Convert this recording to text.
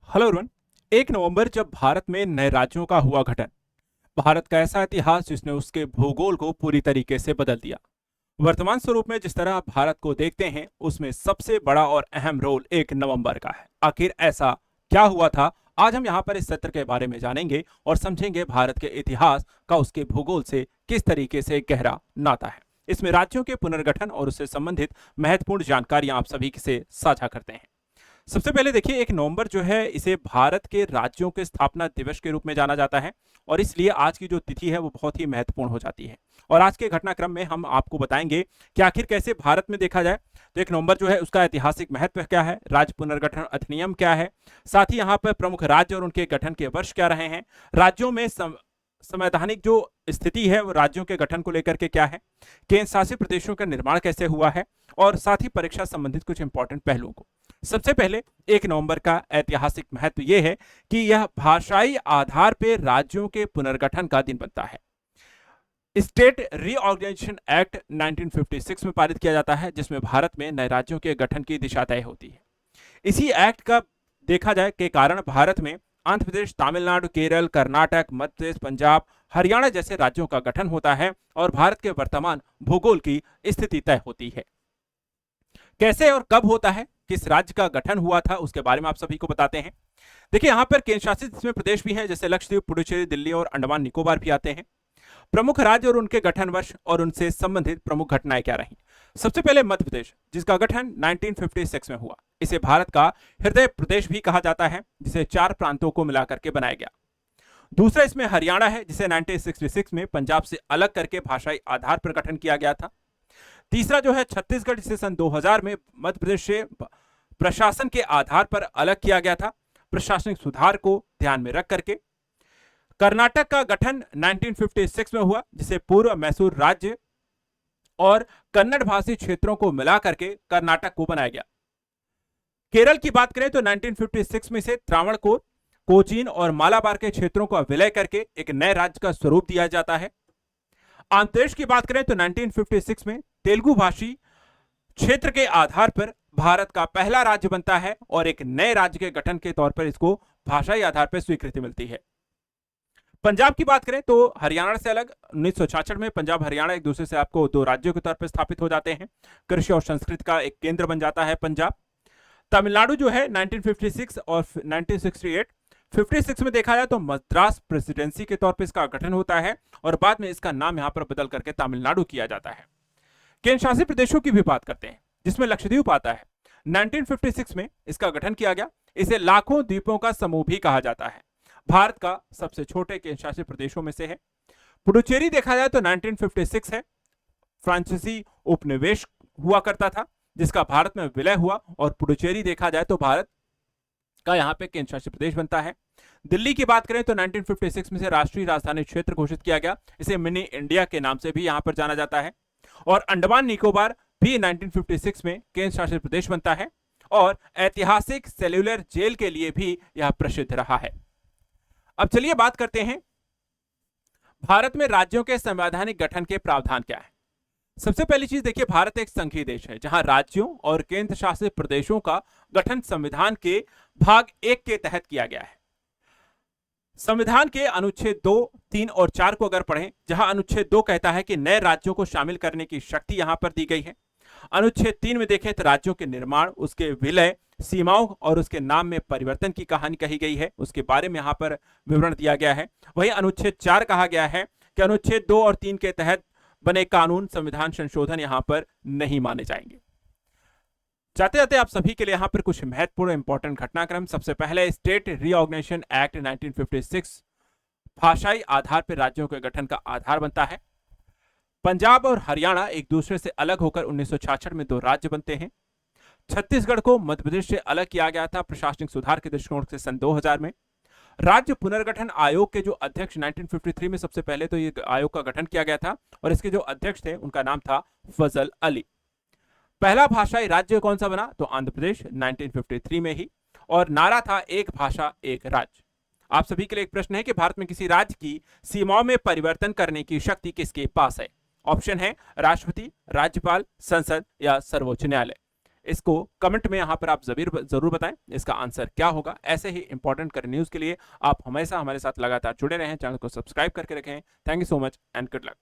Hello everyone. 1 नवंबर जब भारत में नए राज्यों का हुआ गठन, भारत का ऐसा इतिहास जिसने उसके भूगोल को पूरी तरीके से बदल दिया। वर्तमान स्वरूप में जिस तरह आप भारत को देखते हैं, उसमें सबसे बड़ा और अहम रोल 1 नवंबर का है। आखिर ऐसा क्या हुआ था? आज हम यहाँ पर इस सत्र के बारे में जानेंगे और समझेंगे भारत के इतिहास का उसके भूगोल से किस तरीके से गहरा नाता है। इसमें राज्यों के पुनर्गठन और उससे संबंधित महत्वपूर्ण जानकारियां आप सभी से साझा करते हैं। सबसे पहले देखिए, 1 नवंबर जो है इसे भारत के राज्यों के स्थापना दिवस के रूप में जाना जाता है और इसलिए आज की जो तिथि है वो बहुत ही महत्वपूर्ण हो जाती है। और आज के घटनाक्रम में हम आपको बताएंगे कि आखिर कैसे भारत में देखा जाए तो 1 नवंबर जो है उसका ऐतिहासिक महत्व क्या है, राज्य पुनर्गठन अधिनियम क्या है, साथ ही यहाँ पर प्रमुख राज्य और उनके गठन के वर्ष क्या रहे हैं, राज्यों में संवैधानिक जो स्थिति है वो राज्यों के गठन को लेकर के क्या है, केंद्र शासित प्रदेशों का निर्माण कैसे हुआ है और साथ ही परीक्षा संबंधित कुछ इंपॉर्टेंट पहलुओं को। सबसे पहले 1 नवंबर का ऐतिहासिक महत्व यह है कि यह भाषाई आधार पर राज्यों के पुनर्गठन का दिन बनता है। स्टेट रीऑर्गेनाइजेशन एक्ट 1956 में पारित किया जाता है, जिसमें भारत में नए राज्यों के गठन की दिशा तय होती है। इसी एक्ट का देखा जाए के कारण भारत में आंध्र प्रदेश, तमिलनाडु, केरल, कर्नाटक, मध्य प्रदेश, पंजाब, हरियाणा जैसे राज्यों का गठन होता है और भारत के वर्तमान भूगोल की स्थिति तय होती है। कैसे और कब होता है, किस राज्य का गठन हुआ था, उसके बारे में आप सभी को बताते हैं। देखिए, यहाँ पर केंद्र शासित इसमें प्रदेश भी हैं, जैसे लक्षद्वीप, पुडुचेरी, दिल्ली और अंडमान निकोबार भी आते हैं। प्रमुख राज्य और उनके गठन वर्ष और उनसे संबंधित प्रमुख घटनाएं क्या रही। सबसे पहले मध्य प्रदेश, जिसका गठन 1956 में हुआ। इसे भारत का हृदय प्रदेश भी कहा जाता है, जिसे 4 प्रांतों को मिलाकर के बनाया गया। दूसरा इसमें हरियाणा है, जिसे 1966 में पंजाब से अलग करके भाषाई आधार पर गठन किया गया था। तीसरा जो है छत्तीसगढ़, जिसे सन 2000 में मध्य प्रदेश से प्रशासन के आधार पर अलग किया गया था, प्रशासनिक सुधार को ध्यान में रख करके। कर्नाटक का गठन 1956 में हुआ, जिसे पूर्व मैसूर राज्य और कन्नड़ भाषी क्षेत्रों को मिला करके कर्नाटक को बनाया गया। केरल की बात करें तो 1956 में से त्रावणकोर, कोचीन और मालाबार के क्षेत्रों को विलय करके एक नए राज्य का स्वरूप दिया जाता है। आंध्र प्रदेश की बात करें तो 1956 में तेलुगु भाषी क्षेत्र के आधार पर भारत का पहला राज्य बनता है और एक नए राज्य के गठन के तौर पर इसको भाषाई आधार पर स्वीकृति मिलती है। पंजाब की बात करें तो हरियाणा से अलग 1966 में पंजाब हरियाणा एक दूसरे से आपको 2 राज्यों के तौर पर स्थापित हो जाते हैं। कृषि और संस्कृति का एक केंद्र बन जाता है पंजाब। तमिलनाडु जो है 1956 और 1968, 56 में देखा जाए तो मद्रास प्रेसिडेंसी के तौर पर इसका गठन होता है और बाद में इसका नाम यहां पर बदल करके तमिलनाडु किया जाता है। केंद्र शासित प्रदेशों की भी बात करते हैं, जिसमें लक्षद्वीप आता है। 1956 में इसका गठन किया गया। इसे लाखों द्वीपों का समूह भी कहा जाता है। भारत का सबसे छोटे केंद्र शासित प्रदेशों में से है। पुडुचेरी देखा जाए तो 1956 है, फ्रांसीसी उपनिवेश हुआ करता था, जिसका भारत में विलय हुआ और पुडुचेरी देखा जाए तो भारत का यहां पे केंद्र शासित प्रदेश बनता है। दिल्ली की बात करें तो 1956 में से राष्ट्रीय राजधानी क्षेत्र घोषित किया गया। इसे मिनी इंडिया के नाम से भी यहां पर जाना जाता है। और अंडमान निकोबार भी 1956 में केंद्र शासित प्रदेश बनता है और ऐतिहासिक सेल्यूलर जेल के लिए भी यह प्रसिद्ध रहा है। अब चलिए बात करते हैं भारत में राज्यों के संवैधानिक गठन के प्रावधान क्या है। सबसे पहली चीज देखिए, भारत एक संघीय देश है जहां राज्यों और केंद्र शासित प्रदेशों का गठन संविधान के भाग 1 के तहत किया गया है। संविधान के अनुच्छेद 2, 3 और 4 को अगर पढ़ें, जहां अनुच्छेद 2 कहता है कि नए राज्यों को शामिल करने की शक्ति यहां पर दी गई है। अनुच्छेद 3 में देखें तो राज्यों के निर्माण, उसके विलय, सीमाओं और उसके नाम में परिवर्तन की कहानी कही गई है, उसके बारे में यहां पर विवरण दिया गया है। वहीं अनुच्छेद 4 कहा गया है कि अनुच्छेद 2 और 3 के तहत बने कानून, संविधान संशोधन यहां पर नहीं माने जाएंगे। जाते जाते आप सभी के लिए यहां पर कुछ महत्वपूर्ण इंपॉर्टेंट घटनाक्रम। सबसे पहले स्टेट रीऑर्गेनाइजेशन एक्ट 1956 भाषाई आधार पर राज्यों के गठन का आधार बनता है। पंजाब और हरियाणा एक दूसरे से अलग होकर 1966 में 2 राज्य बनते हैं। छत्तीसगढ़ को मध्य प्रदेश से अलग किया गया था प्रशासनिक सुधार के दृष्टिकोण से सन 2000 में। राज्य पुनर्गठन आयोग के जो अध्यक्ष 1953 में सबसे पहले तो ये आयोग का गठन किया गया था और इसके जो अध्यक्ष थे उनका नाम था फजल अली। पहला भाषाई राज्य कौन सा बना तो आंध्र प्रदेश 1953 में ही, और नारा था एक भाषा एक राज्य। आप सभी के लिए एक प्रश्न है कि भारत में किसी राज्य की सीमाओं में परिवर्तन करने की शक्ति किसके पास है। ऑप्शन है राष्ट्रपति, राज्यपाल, संसद या सर्वोच्च न्यायालय। इसको कमेंट में यहाँ पर आप जरूर बताएं इसका आंसर क्या होगा। ऐसे ही इंपॉर्टेंट करंट न्यूज के लिए आप हमेशा हमारे साथ लगातार जुड़े रहें, चैनल को सब्सक्राइब करके रखें। Thank you so much and good luck.